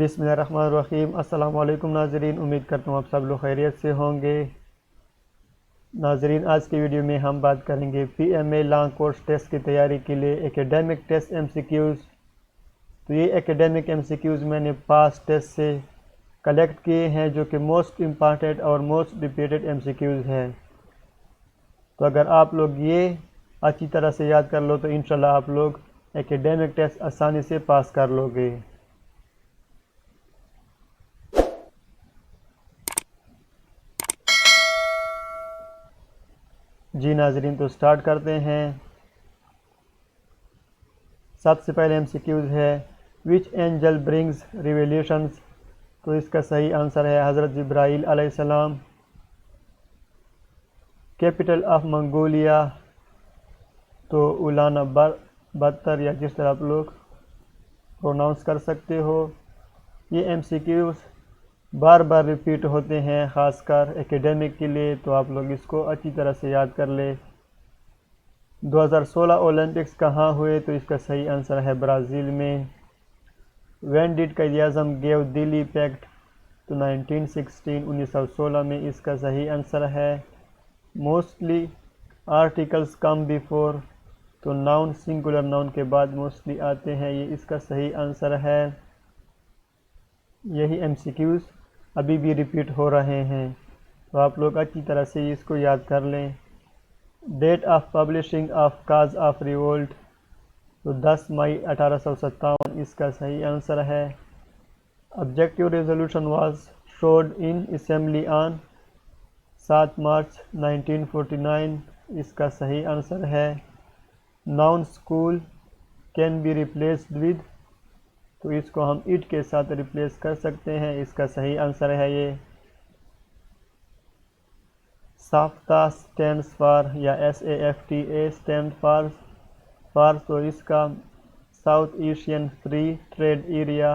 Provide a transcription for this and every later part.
بسم اللہ الرحمن الرحیم۔ السلام علیکم ناظرین، امید کرتا ہوں آپ سب لوگ خیریت سے ہوں گے۔ ناظرین، آج کی ویڈیو میں ہم بات کریں گے P M A long course test کی تیاری کے لیے academic test M C Qs. تو یہ ایکیڈیمک ایم سی کیوز میں نے پاس ٹیسٹ سے کلیکٹ کیے ہیں جو کہ موسٹ امپارٹنٹ اور most repeated M C Qs ہیں۔ تو اگر آپ لوگ یہ اچھی طرح سے یاد کر لو تو انشاءاللہ آپ لوگ ایکیڈیمک ٹیسٹ آسانی سے پاس کر لو گے۔ جی ناظرین، تو سٹارٹ کرتے ہیں۔ سب سے پہلے ایم سی کیوز ہے وچ اینجل برنگز ریویلیشنز، تو اس کا صحیح آنسر ہے حضرت جبرائیل علیہ السلام۔ کیپٹل آف منگولیا، تو اولان باتر یا جس طرح آپ لوگ پروناؤنس کر سکتے ہو۔ یہ ایم سی کیوز بار بار ریپیٹ ہوتے ہیں خاص کر ایکیڈیمک کے لیے، تو آپ لوگ اس کو اچھی طرح سے یاد کر لیں۔ 2016 اولمپکس کہاں ہوئے؟ تو اس کا صحیح آنسر ہے برازیل میں۔ When dead Quaid Azam give Delhi packet? تو 1916 میں اس کا صحیح آنسر ہے۔ موسٹلی آرٹیکلز کم بیفور، تو ناؤن سنگولر ناؤن کے بعد موسٹلی آتے ہیں، یہ اس کا صحیح آنسر ہے۔ یہی ایم سی کیوز ابھی بھی ریپیٹ ہو رہے ہیں، تو آپ لوگ اچھی طرح سے اس کو یاد کر لیں۔ Date of publishing of cause of revolt, تو 10 مئی 1857 اس کا صحیح آنسر ہے۔ Objective resolution was showed in assembly on 7 مارچ 1949، اس کا صحیح آنسر ہے۔ ناؤن اسکول کین بی ریپلیسڈ ود، تو اس کو ہم اٹ کے ساتھ ریپلیس کر سکتے ہیں، اس کا صحیح آنسر ہے یہ۔ سافتا اسٹینڈس فار، یا SAFTA اسٹینڈ فار، تو اس کا South Asian free trade area,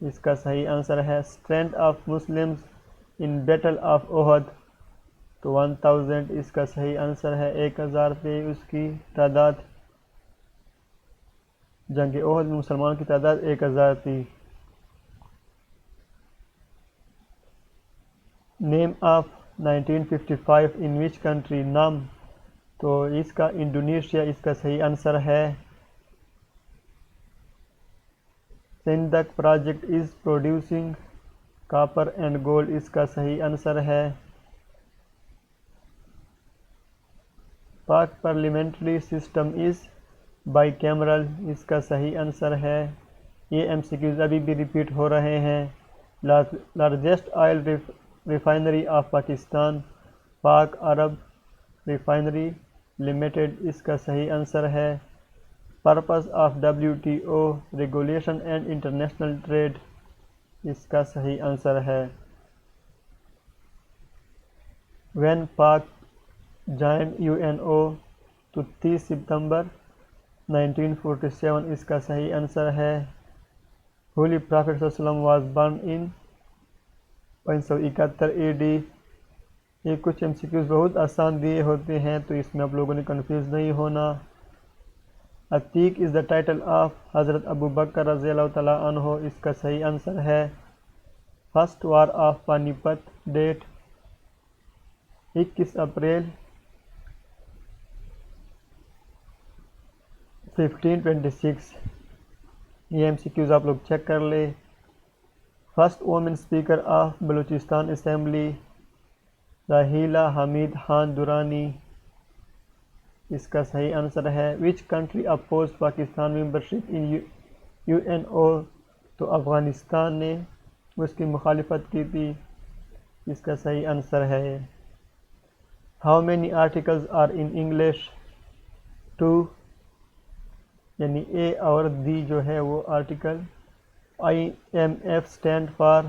اس کا صحیح آنسر ہے۔ Strength of Muslims in battle of Uhud, تو 1000 اس کا صحیح آنسر ہے۔ 1000 پہ اس کی تعداد، جنگ احد میں مسلمان کی تعداد 1000 تھی۔ Name of 1955 in which country? نام، تو اس کا انڈونیشیا اس کا صحیح آنسر ہے۔ Sindh project is producing copper and gold, اس کا صحیح آنسر ہے۔ پاک پارلیمنٹری سسٹم از بائی کیمرل، اس کا صحیح آنسر ہے۔ یہ ایم سی کیوز ابھی بھی ریپیٹ ہو رہے ہیں۔ Largest oil refinery of Pakistan, Pak Arab refinery limited, اس کا صحیح آنسر ہے۔ Purpose of WTO regulation and international trade, اس کا صحیح آنسر ہے۔ وین پاک جوائنڈ UNO، تو 30 ستمبر 1947 اس کا صحیح آنسر ہے۔ ہولی پرافٹ صلی اللہ علیہ وسلم واز برن ان 571 AD۔ یہ کچھ ایم سی کیوز بہت آسان دیے ہوتے ہیں، تو اس میں آپ لوگوں نے کنفیوز نہیں ہونا۔ عتیق از دا ٹائٹل آف حضرت ابو بکر رضی اللہ تعالیٰ عنہ، اس کا صحیح آنسر ہے۔ فرسٹ وار آف پانی پت، ڈیٹ 21 اپریل 1526۔ یہ ایم سی کیوز آپ لوگ چیک کر لیں۔ First woman speaker of Balochistan assembly, Rahila Hameed Khan Durrani, اس کا صحیح آنسر ہے۔ Which country oppose Pakistan membership in UNO، تو افغانستان نے اس کی مخالفت کی تھی، اس کا صحیح آنسر ہے۔ How many articles are in English? 2، یعنی اے اور دی جو ہے وہ article. IMF stand for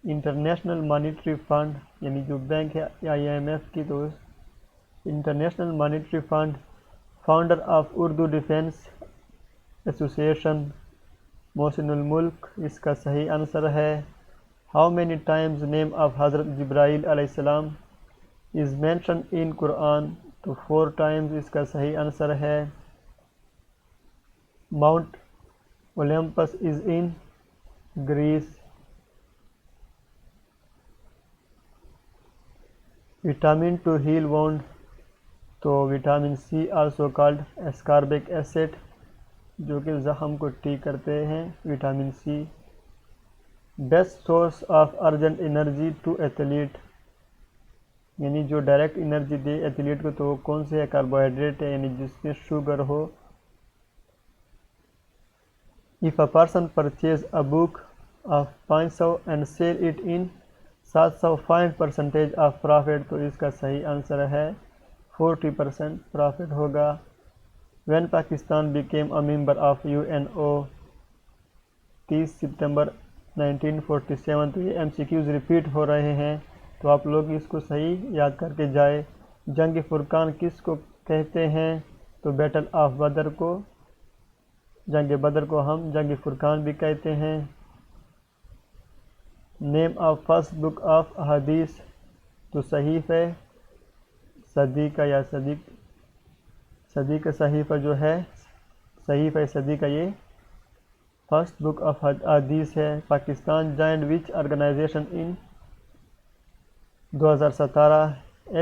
international monetary fund, یعنی جو بینک ہے IMF کی، تو international monetary fund. Founder of Urdu defence association, Mohsin ul-Mulk, اس کا صحیح آنسر ہے۔ How many times name of Hazrat Jibrail علیہ السلام از مینشن ان قرآن؟ تو 4 ٹائمز اس کا صحیح آنسر ہے۔ Mount Olympus is in Greece. Vitamin to heal wound, تو vitamin C also called ascorbic acid, جو کہ زخم کو ٹھیک کرتے ہیں، vitamin C. Best source of urgent energy to athlete, یعنی جو ڈائریکٹ انرجی دے ایتھلیٹ کو، تو وہ کون سے ہے؟ کاربوہائیڈریٹ ہے، یعنی جس میں sugar who. If a person purchase a book of 500 and sell it in 705% of profit، تو اس کا صحیح آنسر ہے 40% profit ہوگا۔ When Pakistan became a member of UNO 30 ستمبر 1947، تو یہ MCQs ریپیٹ ہو رہے ہیں، تو آپ لوگ اس کو صحیح یاد کر کے جائے۔ جنگ فرقان کس کو کہتے ہیں؟ تو بیٹل آف بدر کو، جنگ بدر کو ہم جنگ فرقان بھی کہتے ہیں۔ Name of first book of احادیث، تو صحیفہ صدیقہ یا صدیقہ صحیفہ جو ہے، صحیفہ صدیقہ یہ فرسٹ بک آف احادیث ہے۔ Pakistan joined which organisation in 2017،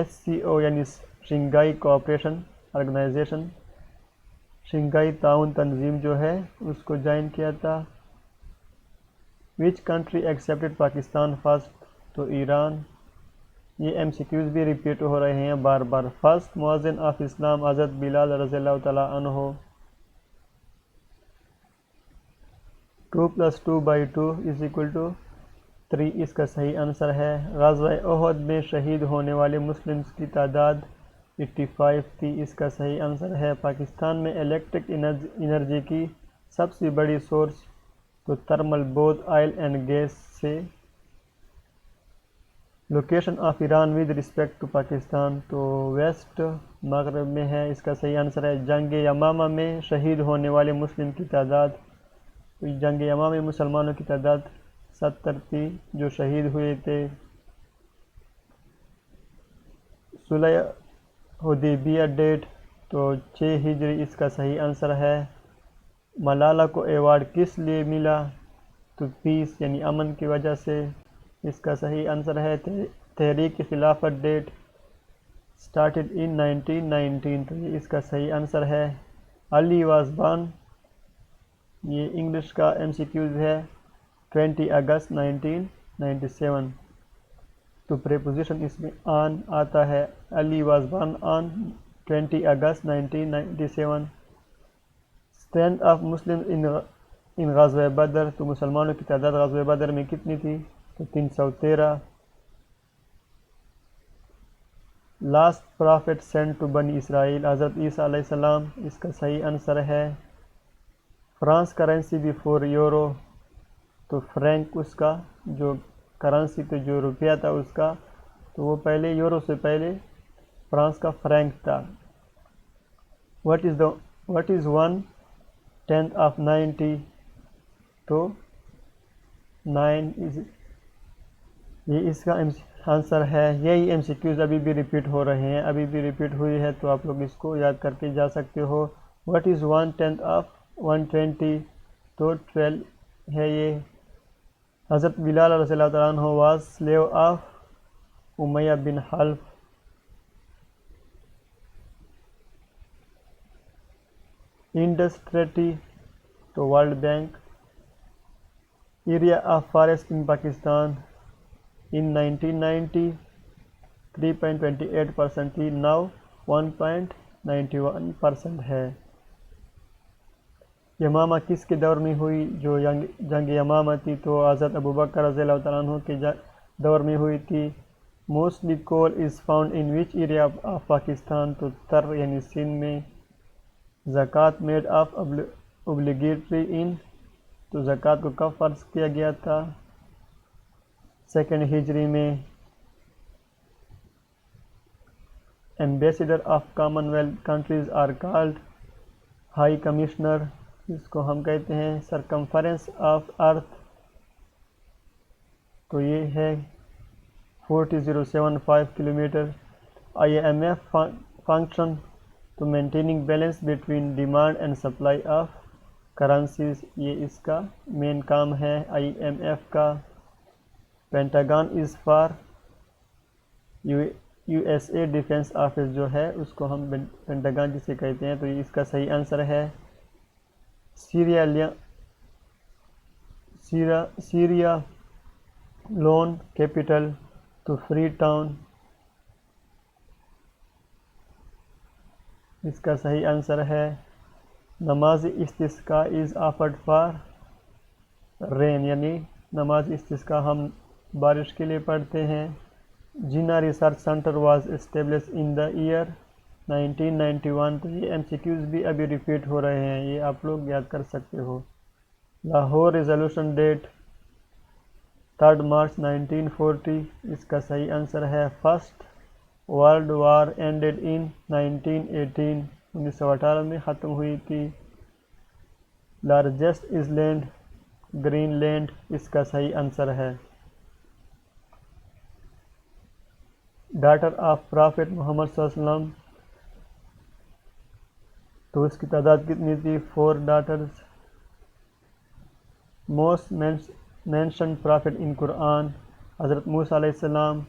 SCO یعنی شنگھائی کوآپریشن آرگنائزیشن، شنگھائی تعاون تنظیم جو ہے اس کو جوائن کیا تھا۔ Which country accepted Pakistan first, تو ایران۔ یہ MCQs بھی ریپیٹ ہو رہے ہیں بار بار۔ فرسٹ مؤذن آف اسلام حضرت بلال رضی اللہ تعالیٰ عنہ۔ 2 + 2/2 = 3 اس کا صحیح آنسر ہے۔ غزوہ احد میں شہید ہونے والے مسلمز کی تعداد 85 تھی، اس کا صحیح آنسر ہے۔ پاکستان میں الیکٹرک انرجی کی سب سے بڑی سورس، تو thermal both oil and gas سے۔ Location of Iran with respect to Pakistan, تو ویسٹ مغرب میں ہے، اس کا صحیح آنسر ہے۔ جنگ یمامہ میں شہید ہونے والے مسلم کی تعداد، تو جنگ یمامہ میں مسلمانوں کی تعداد 70 تھی جو شہید ہوئے تھے۔ صلح حدیبیہ ڈیٹ، تو 6 ہجری اس کا صحیح آنسر ہے۔ ملالہ کو ایوارڈ کس لیے ملا؟ تو پیس یعنی امن کی وجہ سے، اس کا صحیح آنسر ہے۔ تحریک خلافت ڈیٹ started in 1919، تو یہ اس کا صحیح آنسر ہے۔ علی واز born، یہ انگلش کا MCQs ہے، 20 اگست 1997، تو پریپوزیشن اس میں آن آتا ہے۔ Ali was born on 20 August 1997۔ Strength of Muslim in Ghazwa Badr, تو مسلمانوں کی تعداد غزوہ بدر میں کتنی تھی؟ تو 313۔ لاسٹ پرافٹ سینٹ ٹو بنی اسرائیل، حضرت عیسیٰ علیہ السلام، اس کا صحیح آنسر ہے۔ فرانس کرنسی بیفور یورو، تو فرینک اس کا جو کرنسی تھی، جو روپیہ تھا اس کا، تو وہ پہلے یورو سے پہلے فرانس کا فرینک تھا۔ What is 1/10 of 90، تو 9 یہ اس کا آنسر ہے۔ یہی MCQs ابھی بھی ریپیٹ ہو رہے ہیں، ابھی بھی ریپیٹ ہوئی ہے، تو آپ لوگ اس کو یاد کر کے جا سکتے ہو۔ What is 1/10 of 120، تو 12 ہے یہ۔ حضرت بلال رضی اللہ تعالیٰ عنہ was slave of Umayyah bin Khalaf. Indus treaty, تو world bank. Area of forest in Pakistan in 1990 3.28% تھی، ناؤ 1.91% ہے۔ یمامہ کس کے دور میں ہوئی؟ جو جنگ یمامہ تھی تو حضرت ابوبکر رضی اللہ تعالیٰ عنہ کے دور میں ہوئی تھی۔ Mostly coal is found in which area of Pakistan, تو تر یعنی سندھ میں۔ زکوٰۃ میڈ آف اوبلیگیٹری ان، تو زکوٰۃ کو کب فرض کیا گیا تھا؟ 2 ہجری میں۔ Ambassador of commonwealth countries are called high commissioner, جس کو ہم کہتے ہیں سرکمفرنس آف ارتھ، تو یہ ہے 40,075 کلومیٹر۔ IMF فنکشن تو maintaining balance between demand and supply of currencies یہ اس کا مین کام ہے IMF کا. Pentagon is for USA defence office جو ہے اس کو ہم پینٹاگن جسے کہتے ہیں، تو یہ اس کا صحیح آنسر ہے. سیریا لون کیپٹل تو فری ٹاؤن، اس کا صحیح آنسر ہے. نماز استسقاء از آفرڈ فار رین، یعنی نماز استسقاء ہم بارش کے لیے پڑھتے ہیں. Jinnah research centre was establish in the year 1991. تو یہ MCQs بھی ابھی ریپیٹ ہو رہے ہیں، یہ آپ لوگ یاد کر سکتے ہو. لاہور ریزولوشن ڈیٹ 3 مارچ 1940، اس کا صحیح آنسر ہے. فرسٹ ورلڈ وار اینڈڈ ان 1918، 1918 میں ختم ہوئی تھی. لارجسٹ از لینڈ گرین لینڈ، اس کا صحیح آنسر ہے. ڈاٹر آف پرافٹ محمد صلی اللہ علیہ وسلم، تو اس کی تعداد کتنی تھی؟ 4 ڈاٹرز. موسٹ مینشنڈ پرافٹ ان قرآن، حضرت موسیٰ علیہ السلام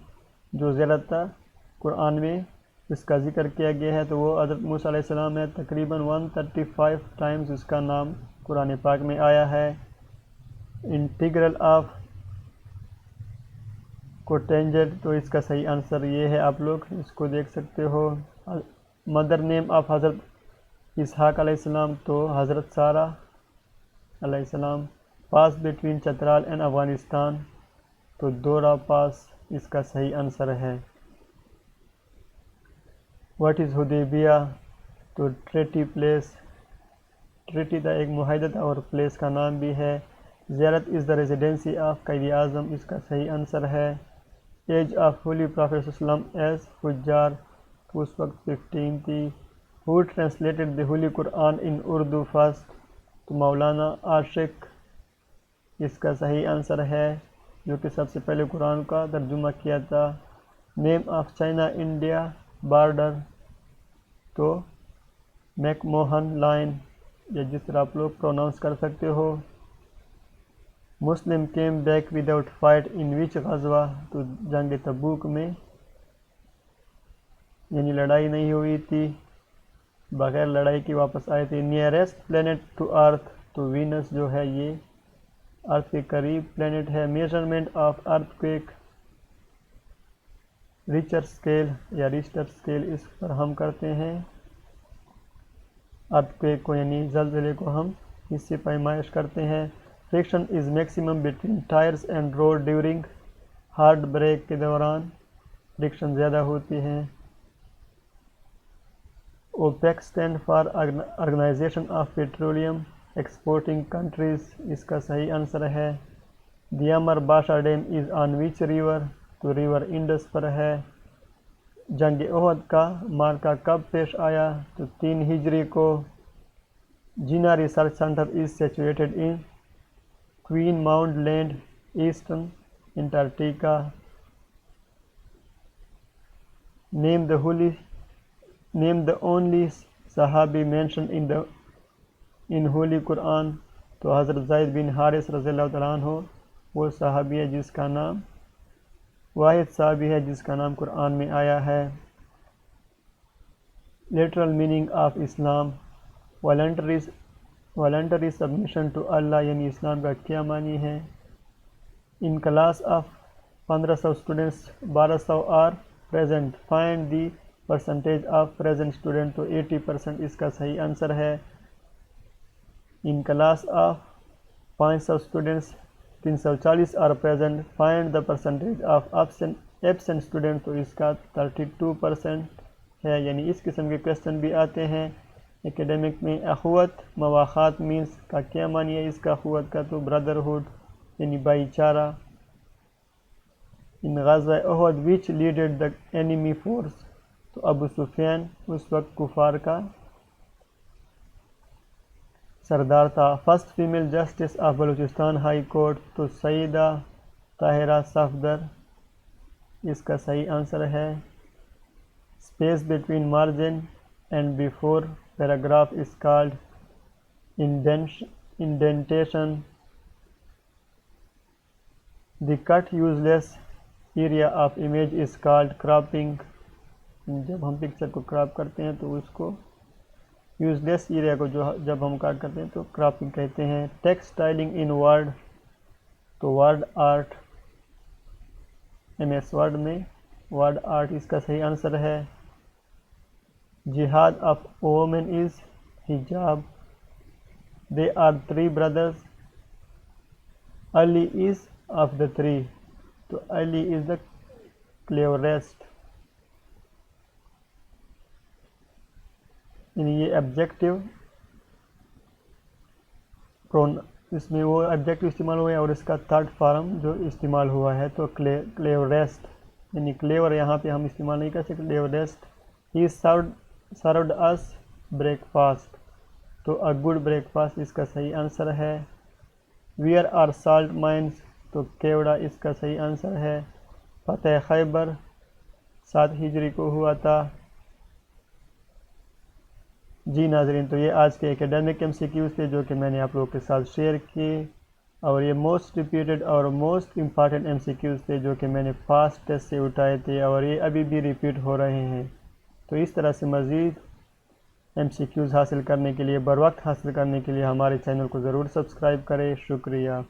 جو زیادہ تر قرآن میں اس کا ذکر کیا گیا ہے تو وہ حضرت موسیٰ علیہ السلام ہے. تقریباً 135 ٹائمز اس کا نام قرآن پاک میں آیا ہے. انٹیگرل آف کوٹینجر، تو اس کا صحیح آنسر یہ ہے، آپ لوگ اس کو دیکھ سکتے ہو. مدر نیم آف حضرت اسحاق علیہ السلام، تو حضرت سارہ علیہ السلام. پاس بٹوین چترال اینڈ افغانستان، تو دورا پاس اس کا صحیح آنسر ہے. واٹ از حدیبیہ؟ تو ٹریٹی پلیس، ٹریٹی کا ایک معاہدہ اور پلیس کا نام بھی ہے. زیارت از دا ریزیڈینسی آف قائد اعظم، اس کا صحیح آنسر ہے. ایج آف ہولی پرافٹ صلی اللہ علیہ وسلم ایز حجار، تو اس وقت 15 تھی. ہو ٹرانسلیٹڈ دی ہولی قرآن ان اردو فرسٹ؟ تو مولانا عاشق، اس کا صحیح آنسر ہے، جو کہ سب سے پہلے قرآن کا ترجمہ کیا تھا. Name of China India border, تو میک موہن لائن، یا جس طرح آپ لوگ پروناؤنس کر سکتے ہو. Muslim came back without fight in which غزوہ؟ تو جنگ تبوک میں، یعنی لڑائی نہیں ہوئی تھی، بغیر لڑائی کی واپس آئے تھے. نیئرسٹ پلینٹ ٹو ارتھ، تو وینس جو ہے یہ ارتھ کے قریب پلینٹ ہے. Measurement of earth quick, richer scale یا ریچٹر اسکیل، اس پر ہم کرتے ہیں ارتھ کویک کو، یعنی زلزلے کو ہم اس سے پیمائش کرتے ہیں. Friction is maximum between tyres and road during hard brake, کے دوران فریکشن زیادہ ہوتی ہے. OPEC stand for organisation of petroleum exporting countries, اس کا صحیح آنسر ہے. Diamer Bhasha dam is on which river? تو ریور انڈس پر ہے. جنگ احد کا مارکا کب پیش آیا؟ تو 3 ہجری کو. Jinnah research centre is situated in Queen Mount Land, eastern Antarctica. Name the only صحابی مینشنڈ ان ہولی قرآن، تو حضرت زید بن حارث رضی اللہ تعالیٰ عنہ وہ صحابی ہے جس کا نام، واحد صحابی ہے جس کا نام قرآن میں آیا ہے. Literal meaning of Islam, voluntary submission to Allah, یعنی اسلام کا کیا معنی ہے. In class of 1500 students 1200 are present, find the percentage of present student, تو 80% اس کا صحیح آنسر ہے. In class of 500 students 340 are present, find the percentage of absent student, تو اس کا 32% ہے. یعنی اس قسم کے کویسچن بھی آتے ہیں اکیڈمک میں. اخوت مواخات مینس کا کیا معنی ہے اس کا اخوت کا؟ تو بردرہڈ، یعنی بھائی چارہ. ان غزوہ احد وچ لیڈڈ دا اینیمی فورس، تو ابو سفیان اس وقت کفار کا سردار تھا. First female justice of Balochistan high court, تو سیدہ طاہرہ صفدر، اس کا صحیح آنسر ہے. Space between margin and before paragraph is called indentation. The cut useless area of image is called cropping. جب ہم پکچر کو کراپ کرتے ہیں تو اس کو یوزلیس ایریا کو جب ہم کٹ کرتے ہیں تو کراپنگ کہتے ہیں. ٹیکسٹ اسٹائلنگ ان ورڈ، تو ورڈ آرٹ، MS ورڈ میں ورڈ آرٹ اس کا صحیح آنسر ہے. جہاد آف وومن از حجاب. They are 3 brothers. Ali is of the 3. تو Ali is the cleverest. یعنی یہ ایبجیکٹو اس میں وہ ایبجیکٹو استعمال ہوئے اور اس کا تھرڈ فارم جو استعمال ہوا ہے تو کلیوریسٹ، یعنی کلیور یہاں پہ ہم استعمال نہیں کر سکتے. کلیوریسٹ. He served us breakfast. تو a good breakfast اس کا صحیح آنسر ہے. Where are salt mines؟ تو کیوڑا اس کا صحیح آنسر ہے. فتح خیبر 7 ہجری کو ہوا تھا. جی ناظرین، تو یہ آج کے اکیڈمک MCQs تھے جو کہ میں نے آپ لوگوں کے ساتھ شیئر کیے، اور یہ موسٹ ریپیٹڈ اور موسٹ امپارٹنٹ MCQs تھے جو کہ میں نے پاسٹ ٹیسٹ سے اٹھائے تھے اور یہ ابھی بھی ریپیٹ ہو رہے ہیں. تو اس طرح سے مزید MCQs حاصل کرنے کے لیے، بر وقت حاصل کرنے کے لیے ہمارے چینل کو ضرور سبسکرائب کریں. شکریہ.